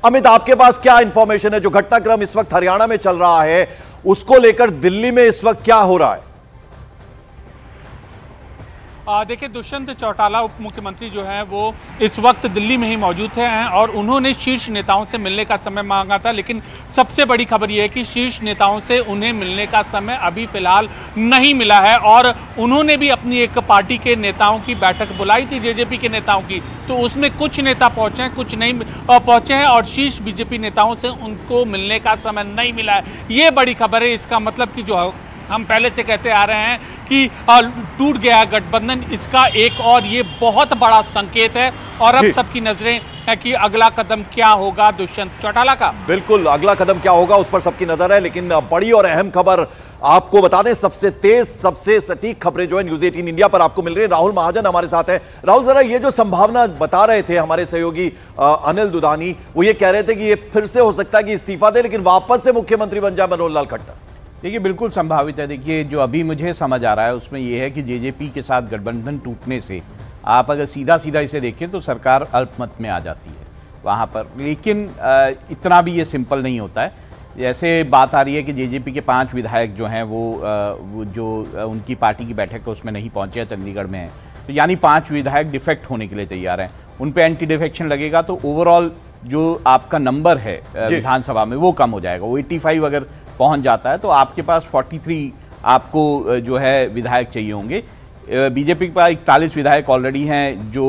अमित, आपके पास क्या इंफॉर्मेशन है? जो घटनाक्रम इस वक्त हरियाणा में चल रहा है उसको लेकर दिल्ली में इस वक्त क्या हो रहा है? देखिए, दुष्यंत चौटाला उप मुख्यमंत्री जो है वो इस वक्त दिल्ली में ही मौजूद हैं और उन्होंने शीर्ष नेताओं से मिलने का समय मांगा था, लेकिन सबसे बड़ी खबर यह है कि शीर्ष नेताओं से उन्हें मिलने का समय अभी फिलहाल नहीं मिला है। और उन्होंने भी अपनी एक पार्टी के नेताओं की बैठक बुलाई थी, जेजेपी के नेताओं की, तो उसमें कुछ नेता पहुंचे हैं, कुछ नहीं पहुंचे हैं और शीर्ष बीजेपी नेताओं से उनको मिलने का समय नहीं मिला है। ये बड़ी खबर है। इसका मतलब कि जो हम पहले से कहते आ रहे हैं कि टूट गया गठबंधन, इसका एक और ये बहुत बड़ा संकेत है। और अब सबकी नजरें है कि अगला कदम क्या होगा दुष्यंत चौटाला का। बिल्कुल, अगला कदम क्या होगा उस पर सबकी नजर है। लेकिन बड़ी और अहम खबर आपको बता दें, सबसे तेज, सबसे सटीक खबरें जो है न्यूज 18 इंडिया पर आपको मिल रही है। राहुल महाजन हमारे साथ हैं। राहुल, जरा ये जो संभावना बता रहे थे हमारे सहयोगी अनिल दुधानी, वो ये कह रहे थे कि ये फिर से हो सकता है कि इस्तीफा दे लेकिन वापस से मुख्यमंत्री बन जाए मनोहर लाल खट्टर। देखिए, बिल्कुल संभावित है। देखिए, जो अभी मुझे समझ आ रहा है उसमें यह है कि जेजेपी के साथ गठबंधन टूटने से आप अगर सीधा सीधा इसे देखें तो सरकार अल्पमत में आ जाती है वहाँ पर। लेकिन इतना भी ये सिंपल नहीं होता है। जैसे बात आ रही है कि जेजेपी के 5 विधायक जो हैं वो जो उनकी पार्टी की बैठक है उसमें नहीं पहुँचे हैं, चंडीगढ़ में हैं, तो यानी 5 विधायक डिफेक्ट होने के लिए तैयार हैं। उन पर एंटी डिफेक्शन लगेगा तो ओवरऑल जो आपका नंबर है विधानसभा में वो कम हो जाएगा। वो 85 अगर पहुंच जाता है तो आपके पास 43 आपको जो है विधायक चाहिए होंगे। बीजेपी के पास 41 विधायक ऑलरेडी हैं। जो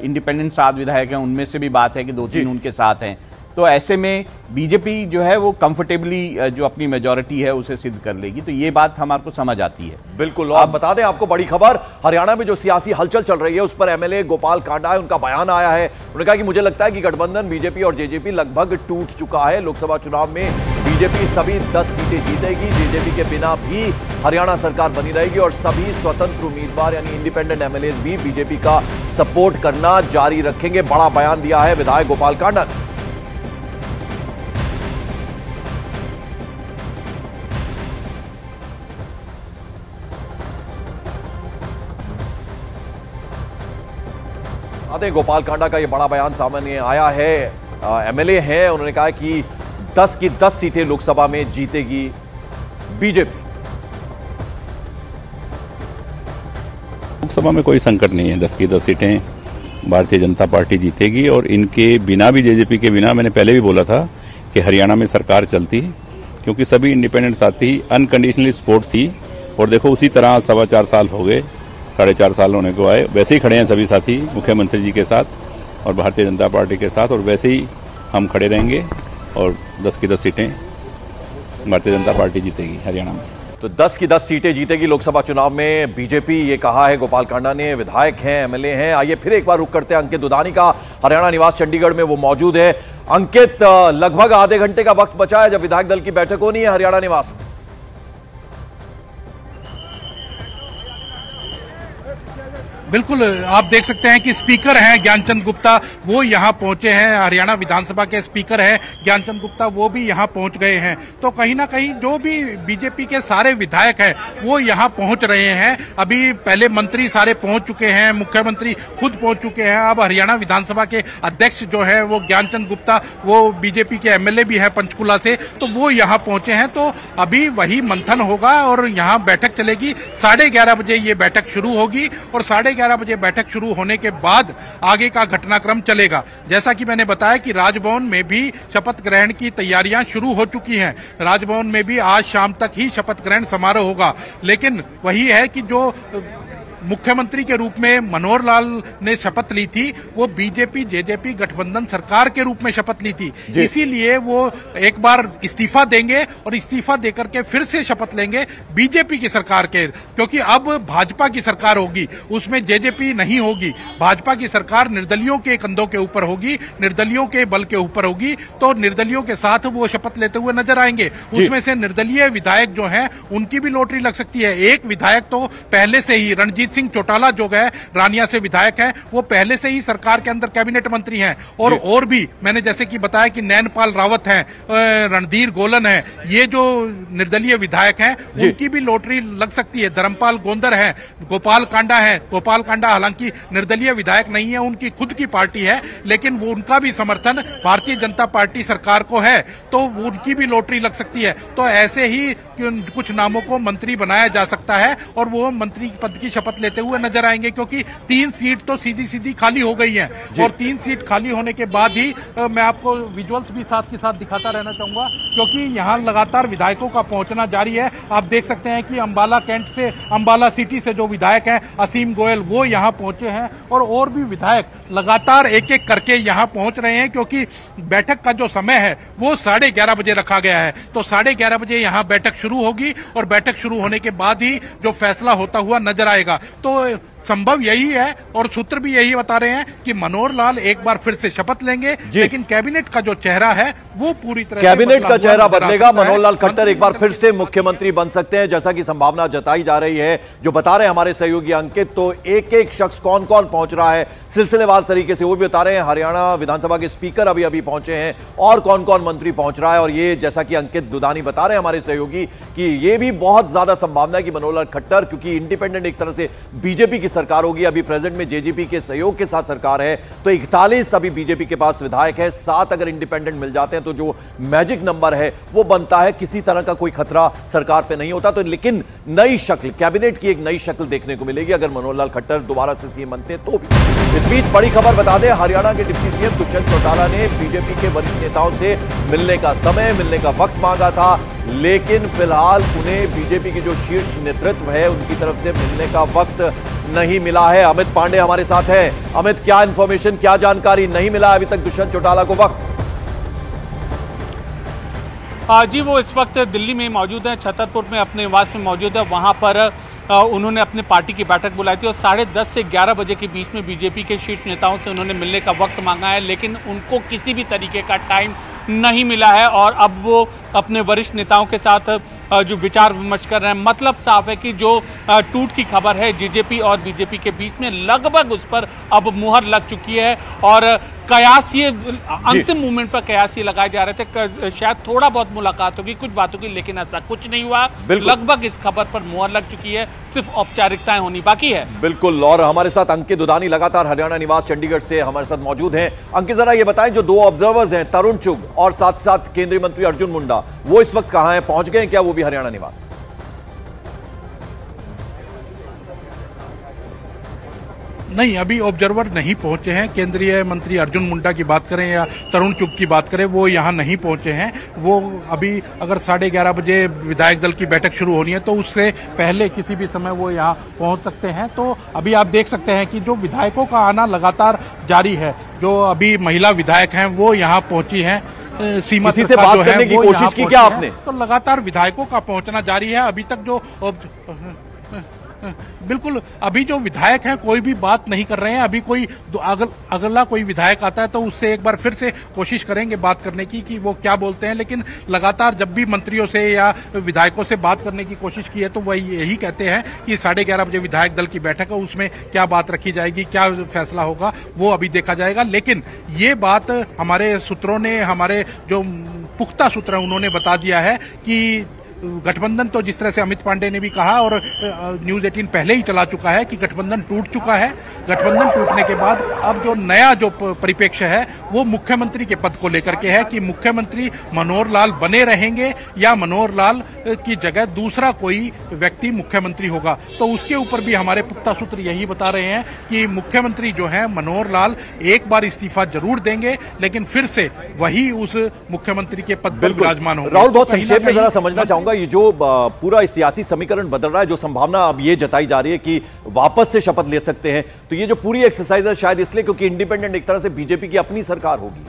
इंडिपेंडेंट 7 विधायक हैं उनमें से भी बात है कि 2-3 उनके साथ हैं। तो ऐसे में बीजेपी जो है वो कंफर्टेबली जो अपनी मेजॉरिटी है उसे सिद्ध कर लेगी। तो ये बात हमारे को समझ आती है। बिल्कुल। और बता दें आपको बड़ी खबर, हरियाणा में जो सियासी हलचल चल रही है उस पर एमएलए गोपाल कांडा है, उनका बयान आया है। उन्होंने कहा कि मुझे लगता है कि गठबंधन बीजेपी और जेजेपी लगभग टूट चुका है। लोकसभा चुनाव में बीजेपी सभी 10 सीटें जीतेगी, जेजेपी के बिना भी हरियाणा सरकार बनी रहेगी और सभी स्वतंत्र उम्मीदवार यानी इंडिपेंडेंट एमएलएज भी बीजेपी का सपोर्ट करना जारी रखेंगे। बड़ा बयान दिया है विधायक गोपाल कांडा। गोपाल कांडा का यह बड़ा बयान सामने आया है। एमएलए हैं, उन्होंने कहा कि 10 की 10 सीटें लोकसभा में जीतेगी बीजेपी। लोकसभा में कोई संकट नहीं है। 10 की 10 सीटें भारतीय जनता पार्टी जीतेगी और इनके बिना भी, जेजेपी के बिना, मैंने पहले भी बोला था कि हरियाणा में सरकार चलती है क्योंकि सभी इंडिपेंडेंट साथी अनकंडीशनली सपोर्ट थी। और देखो उसी तरह 4.25 साल हो गए, 4.5 साल होने को आए, वैसे ही खड़े हैं सभी साथी मुख्यमंत्री जी के साथ और भारतीय जनता पार्टी के साथ, और वैसे ही हम खड़े रहेंगे और 10 की 10 सीटें भारतीय जनता पार्टी जीतेगी हरियाणा में। तो 10 की 10 सीटें जीतेगी लोकसभा चुनाव में बीजेपी, ये कहा है गोपाल कांडा ने। विधायक हैं, एमएलए हैं। आइए फिर एक बार रुक करते हैं अंकित दुधानी का। हरियाणा निवास चंडीगढ़ में वो मौजूद है। अंकित, लगभग आधे घंटे का वक्त बचा है जब विधायक दल की बैठक होनी है हरियाणा निवास में। बिल्कुल, आप देख सकते हैं कि स्पीकर हैं ज्ञानचंद गुप्ता, वो यहां पहुंचे हैं। हरियाणा विधानसभा के स्पीकर हैं ज्ञानचंद गुप्ता, वो भी यहां पहुंच गए हैं। तो कहीं ना कहीं जो भी बीजेपी के सारे विधायक हैं वो यहां पहुंच रहे हैं। अभी पहले मंत्री सारे पहुंच चुके हैं, मुख्यमंत्री खुद पहुंच चुके हैं। अब हरियाणा विधानसभा के अध्यक्ष जो है वो ज्ञानचंद गुप्ता, वो बीजेपी के एमएलए भी है पंचकुला से, तो वो यहाँ पहुंचे हैं। तो अभी वही मंथन होगा और यहाँ बैठक चलेगी। 11:30 बजे ये बैठक शुरू होगी और 11:30 बजे बैठक शुरू होने के बाद आगे का घटनाक्रम चलेगा। जैसा कि मैंने बताया कि राजभवन में भी शपथ ग्रहण की तैयारियां शुरू हो चुकी हैं। राजभवन में भी आज शाम तक ही शपथ ग्रहण समारोह होगा। लेकिन वही है कि जो मुख्यमंत्री के रूप में मनोहर लाल ने शपथ ली थी वो बीजेपी जेजेपी गठबंधन सरकार के रूप में शपथ ली थी, इसीलिए वो एक बार इस्तीफा देंगे और इस्तीफा देकर के फिर से शपथ लेंगे बीजेपी की सरकार के, क्योंकि अब भाजपा की सरकार होगी, उसमें जेजेपी नहीं होगी। भाजपा की सरकार निर्दलियों के कंधों के ऊपर होगी, निर्दलियों के बल के ऊपर होगी, तो निर्दलियों के साथ वो शपथ लेते हुए नजर आएंगे। उसमें से निर्दलीय विधायक जो हैं उनकी भी लॉटरी लग सकती है। एक विधायक तो पहले से ही रणजीत सिंह चौटाला जो है रानिया से विधायक है, वो पहले से ही सरकार के अंदर कैबिनेट मंत्री हैं। और भी मैंने जैसे कि बताया कि नैनपाल रावत हैं, रणधीर गोलन है, ये जो निर्दलीय विधायक हैं उनकी भी लॉटरी लग सकती है। धर्मपाल गोंदर है, गोपाल कांडा है। गोपाल कांडा हालांकि निर्दलीय विधायक नहीं है, उनकी खुद की पार्टी है, लेकिन वो उनका भी समर्थन भारतीय जनता पार्टी सरकार को है, तो उनकी भी लॉटरी लग सकती है। तो ऐसे ही कुछ नामों को मंत्री बनाया जा सकता है और वो मंत्री पद की शपथ लेते हुए नजर आएंगे, क्योंकि 3 सीट तो सीधी सीधी खाली हो गई हैं और 3 सीट खाली होने के बाद ही मैं आपको विजुअल्स भी साथ के साथ दिखाता रहना चाहूंगा, क्योंकि यहां लगातार विधायकों का पहुंचना जारी है। आप देख सकते हैं कि अंबाला कैंट से, अंबाला सिटी से जो विधायक हैं असीम गोयल, वो यहां पहुंचे हैं और भी विधायक लगातार एक एक करके यहां पहुंच रहे हैं, क्योंकि बैठक का जो समय है वो 11:30 बजे रखा गया है। तो 11:30 बजे यहां बैठक शुरू होगी और बैठक शुरू होने के बाद ही जो फैसला होता हुआ नजर आएगा। तो संभव यही है और सूत्र भी यही बता रहे हैं कि मनोहर लाल एक बार फिर से शपथ लेंगे, लेकिन कैबिनेट का जो चेहरा है वो पूरी तरह कैबिनेट का चेहरा बदलेगा। मनोहर लाल खट्टर एक बार फिर से मुख्यमंत्री बन सकते हैं, जैसा कि संभावना जताई जा रही है। जो बता रहे हैं हमारे सहयोगी अंकित, तो एक एक शख्स कौन कौन पहुंच रहा है सिलसिलेवार तरीके से वो भी बता रहे हैं। हरियाणा विधानसभा के स्पीकर अभी अभी पहुंचे हैं और कौन कौन मंत्री पहुंच रहा है। और ये जैसा कि अंकित दुधानी बता रहे हैं हमारे सहयोगी कि ये भी बहुत ज्यादा संभावना है कि मनोहर लाल खट्टर, क्योंकि इंडिपेंडेंट एक तरह से बीजेपी की सरकार होगी, अभी प्रेजेंट में जेजेपी के सहयोग के साथ सरकार है, तो 41 अभी बीजेपी के पास विधायक है, 7 अगर इंडिपेंडेंट मिल जाते हैं तो जो मैजिक नंबर है वो बनता है। किसी तरह का कोई खतरा सरकार पे नहीं होता। तो लेकिन नई शक्ल, कैबिनेट की एक नई शक्ल देखने को मिलेगी अगर मनोहर लाल खट्टर दोबारा से सीएम बनते हैं तो भी। इस बीच बड़ी खबर बता दें, हरियाणा के डिप्टी सीएम दुष्यंत चौटाला ने बीजेपी के वरिष्ठ नेताओं से मिलने का समय, मिलने का वक्त मांगा था, लेकिन फिलहाल उन्हें बीजेपी के जो शीर्ष नेतृत्व है उनकी तरफ से मिलने का वक्त नहीं मिला है। अमित पांडे हमारे साथ हैं। अमित, क्या इंफॉर्मेशन, क्या जानकारी? नहीं मिला अभी तक दुष्यंत चौटाला को वक्त? जी, वो इस वक्त दिल्ली में मौजूद है, छतरपुर में अपने निवास में मौजूद है। वहां पर उन्होंने अपने पार्टी की बैठक बुलाई थी और 10:30 से 11 बजे के बीच में बीजेपी के शीर्ष नेताओं से उन्होंने मिलने का वक्त मांगा है, लेकिन उनको किसी भी तरीके का टाइम नहीं मिला है और अब वो अपने वरिष्ठ नेताओं के साथ जो विचार विमर्श कर रहे हैं। मतलब साफ है कि जो टूट की खबर है जेजेपी और बीजेपी के बीच में, लगभग उस पर अब मुहर लग चुकी है और कयास ये अंतिम मूवमेंट पर कयास ये लगाए जा रहे थे शायद थोड़ा बहुत मुलाकात होगी, कुछ बातों की, लेकिन ऐसा कुछ नहीं हुआ। लगभग इस खबर पर मुहर लग चुकी है, सिर्फ औपचारिकताएं होनी बाकी है। बिल्कुल। और हमारे साथ अंकित दुधानी लगातार हरियाणा निवास चंडीगढ़ से हमारे साथ मौजूद हैं। अंकित, जरा ये बताएं, जो 2 ऑब्जर्वर्स हैं तरुण चुग और साथ साथ केंद्रीय मंत्री अर्जुन मुंडा, वो इस वक्त कहां हैं? पहुंच गए क्या वो भी हरियाणा निवास? नहीं, अभी ऑब्जर्वर नहीं पहुंचे हैं। केंद्रीय मंत्री अर्जुन मुंडा की बात करें या तरुण चुग की बात करें, वो यहां नहीं पहुंचे हैं। वो अभी अगर 11:30 बजे विधायक दल की बैठक शुरू होनी है तो उससे पहले किसी भी समय वो यहां पहुंच सकते हैं। तो अभी आप देख सकते हैं कि जो विधायकों का आना लगातार जारी है। जो अभी महिला विधायक हैं वो यहां पहुंची हैं। सीमा किसी से बात करने की कोशिश की क्या आपने? तो लगातार विधायकों का पहुंचना जारी है। अभी तक जो बिल्कुल अभी जो विधायक हैं कोई भी बात नहीं कर रहे हैं। अभी कोई अगला कोई विधायक आता है तो उससे एक बार फिर से कोशिश करेंगे बात करने की कि वो क्या बोलते हैं। लेकिन लगातार जब भी मंत्रियों से या विधायकों से बात करने की कोशिश की है तो वह यही कहते हैं कि 11:30 बजे विधायक दल की बैठक है, उसमें क्या बात रखी जाएगी, क्या फैसला होगा, वो अभी देखा जाएगा। लेकिन ये बात हमारे सूत्रों ने, हमारे जो पुख्ता सूत्र हैं उन्होंने बता दिया है कि गठबंधन, तो जिस तरह से अमित पांडे ने भी कहा और न्यूज़ 18 पहले ही चला चुका है कि गठबंधन टूट चुका है। गठबंधन टूटने के बाद अब जो नया जो परिप्रेक्ष्य है वो मुख्यमंत्री के पद को लेकर के है कि मुख्यमंत्री मनोहर लाल बने रहेंगे या मनोहर लाल की जगह दूसरा कोई व्यक्ति मुख्यमंत्री होगा। तो उसके ऊपर भी हमारे पुख्ता सूत्र यही बता रहे हैं कि मुख्यमंत्री जो है मनोहर लाल एक बार इस्तीफा जरूर देंगे, लेकिन फिर से वही उस मुख्यमंत्री के पद पर विराजमान होंगे। राहुल, बहुत संक्षेप में जरा समझना चाहूंगा, ये जो पूरा सियासी समीकरण बदल रहा है, जो संभावना अब ये जताई जा रही है कि वापस से शपथ ले सकते हैं, तो ये जो पूरी एक्सरसाइज है शायद इसलिए क्योंकि इंडिपेंडेंट एक तरह से बीजेपी की अपनी सरकार होगी।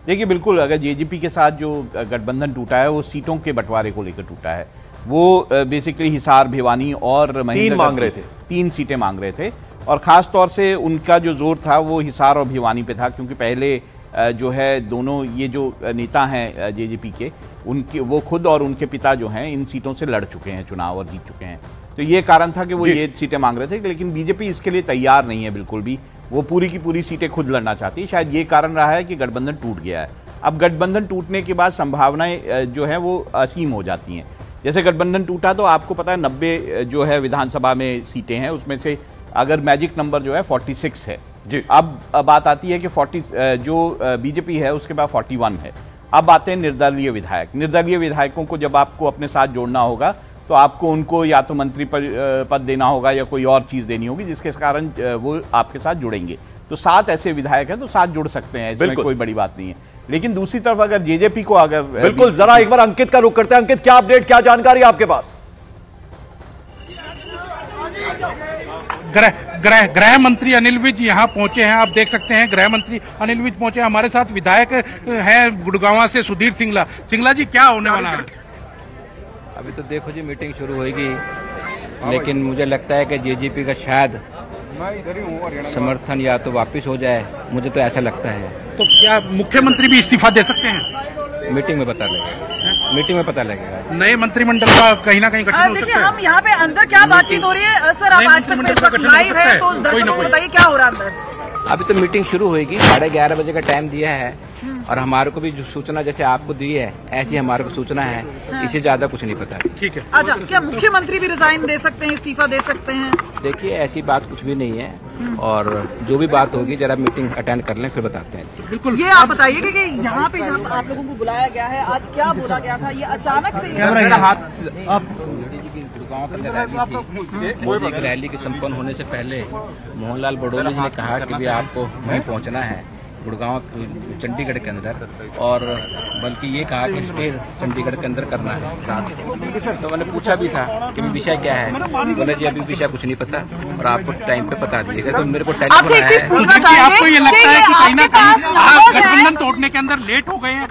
देखिए, बिल्कुल, अगर जेजेपी के साथ जो गठबंधन टूटा है वो सीटों के बंटवारे को लेकर टूटा है। वो बेसिकली हिसार, भिवानी और 3 सीटें मांग रहे थे और खास तौर से उनका जो जोर था वो हिसार और भिवानी पे था, क्योंकि पहले जो है दोनों ये जो नेता हैं जेजेपी के, उनके वो खुद और उनके पिता जो हैं इन सीटों से लड़ चुके हैं चुनाव और जीत चुके हैं। तो ये कारण था कि वो ये सीटें मांग रहे थे, लेकिन बीजेपी इसके लिए तैयार नहीं है बिल्कुल भी। वो पूरी की पूरी सीटें खुद लड़ना चाहती है। शायद ये कारण रहा है कि गठबंधन टूट गया है। अब गठबंधन टूटने के बाद संभावनाएं जो है वो असीम हो जाती हैं। जैसे गठबंधन टूटा तो आपको पता है 90 जो है विधानसभा में सीटें हैं, उसमें से अगर मैजिक नंबर जो है 46 है जी। अब बात आती है कि 40 जो बीजेपी है उसके बाद 41 है। अब आते हैं निर्दलीय विधायक। निर्दलीय विधायकों को जब आपको अपने साथ जोड़ना होगा तो आपको उनको या तो मंत्री पद देना होगा या कोई और चीज़ देनी होगी जिसके कारण वो आपके साथ जुड़ेंगे। तो 7 ऐसे विधायक हैं तो 7 जुड़ सकते हैं, इसमें कोई बड़ी बात नहीं है। लेकिन दूसरी तरफ अगर जेजेपी को अगर बिल्कुल, जरा एक बार अंकित का रुख करते हैं। अंकित, क्या अपडेट, क्या जानकारी आपके पास? गृह मंत्री अनिल विज यहाँ पहुंचे हैं। आप देख सकते हैं गृह मंत्री अनिल विज पहुंचे। हमारे साथ विधायक हैं गुड़गांव से सुधीर सिंगला। सिंगला जी, क्या होने वाला है? अभी तो देखो जी, मीटिंग शुरू होगी, लेकिन मुझे लगता है कि जेजेपी का शायद समर्थन या तो वापस हो जाए, मुझे तो ऐसा लगता है। तो क्या मुख्यमंत्री भी इस्तीफा दे सकते हैं? मीटिंग में पता लगेगा, मीटिंग में पता लगेगा। नए मंत्रिमंडल का कहीं ना कहीं गठन हो सकता है। हम यहाँ पे अंदर क्या बातचीत हो रही है सर? आप आज तक लाइव है तो दर्शकों को बताइए क्या हो रहा है अंदर। अभी तो मीटिंग शुरू होगी, 11:30 बजे का टाइम दिया है और हमारे को भी जो सूचना जैसे आपको दी है ऐसी हमारे को सूचना है। इससे ज्यादा कुछ नहीं पता। ठीक है। अच्छा, क्या मुख्यमंत्री भी रिजाइन दे सकते हैं, इस्तीफा दे सकते हैं? देखिए, ऐसी बात कुछ भी नहीं है और जो भी बात होगी जरा मीटिंग अटेंड कर लें फिर बताते हैं। बिल्कुल। ये आप बताइए कि यहाँ पे जब आप लोगों को बुलाया गया है, आज क्या बोला गया था? ये अचानक से गुड़गांव के रैली थी। रैली के संपन्न होने से पहले मोहनलाल बडोली जी ने कहा कि भी आपको वहीं पहुंचना है गुड़गांव चंडीगढ़ के अंदर, और बल्कि ये कहा कि स्टे चंडीगढ़ के अंदर करना है रात को। तो मैंने पूछा भी था कि विषय क्या है, बोले जी अभी विषय कुछ नहीं पता और आपको टाइम पे बता दिएगा। तो मेरे को टेलीफोन आया है। आपको ये लगता है कि कहीं ना कहीं आप गठबंधन तोड़ने के अंदर लेट हो गए हैं?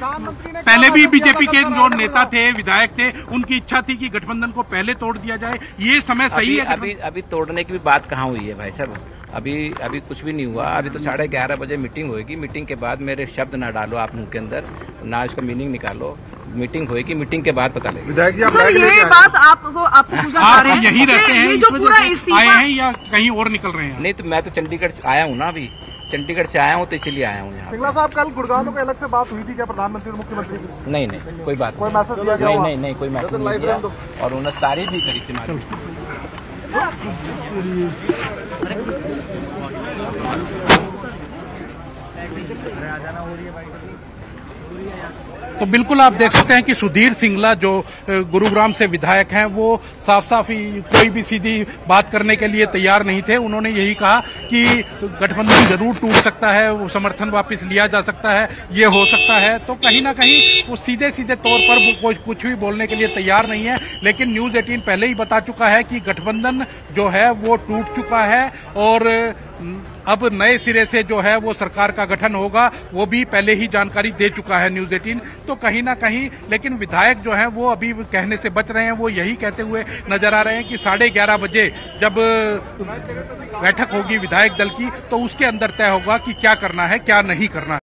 पहले भी बीजेपी के जो नेता थे, विधायक थे, उनकी इच्छा थी कि गठबंधन को पहले तोड़ दिया जाए। ये समय सही है? अभी तोड़ने की भी बात कहाँ हुई है भाई साहब? अभी कुछ भी नहीं हुआ। अभी तो 11:30 बजे मीटिंग होगी। मीटिंग के बाद मेरे शब्द ना डालो आप मुंह के अंदर, ना इसका मीनिंग निकालो। मीटिंग होगी, मीटिंग के बाद पता लगेगा। विधायक जी, ये बात आपसे पूछना चाह रहे हैं, यही रहते हैं, ये जो पूरा इस्तीफा आए हैं या कहीं और निकल रहे हैं? नहीं, तो मैं तो चंडीगढ़ आया हूँ ना, अभी चंडीगढ़ से आया हूँ तो इसलिए आया हूँ यहाँ। सिंगला साहब, कल गुड़गांव में कोई अलग से बात हुई थी क्या प्रधानमंत्री और मुख्यमंत्री की? नहीं, कोई बात कोई मैसेज दिया गया? नहीं, कोई मैसेज नहीं दिया और उन्होंने तारीफ भी करी थी हमारी। तो बिल्कुल आप देख सकते हैं कि सुधीर सिंगला जो गुरुग्राम से विधायक हैं, वो साफ साफ ही कोई भी सीधी बात करने के लिए तैयार नहीं थे। उन्होंने यही कहा कि गठबंधन जरूर टूट सकता है, वो समर्थन वापस लिया जा सकता है, ये हो सकता है। तो कहीं ना कहीं वो सीधे तौर पर वो कुछ भी बोलने के लिए तैयार नहीं है। लेकिन न्यूज़ 18 पहले ही बता चुका है कि गठबंधन जो है वो टूट चुका है और अब नए सिरे से जो है वो सरकार का गठन होगा, वो भी पहले ही जानकारी दे चुका है न्यूज़ 18। तो कहीं ना कहीं लेकिन विधायक जो है वो अभी कहने से बच रहे हैं। वो यही कहते हुए नजर आ रहे हैं कि 11:30 बजे जब बैठक होगी विधायक दल की, तो उसके अंदर तय होगा कि क्या करना है, क्या नहीं करना है।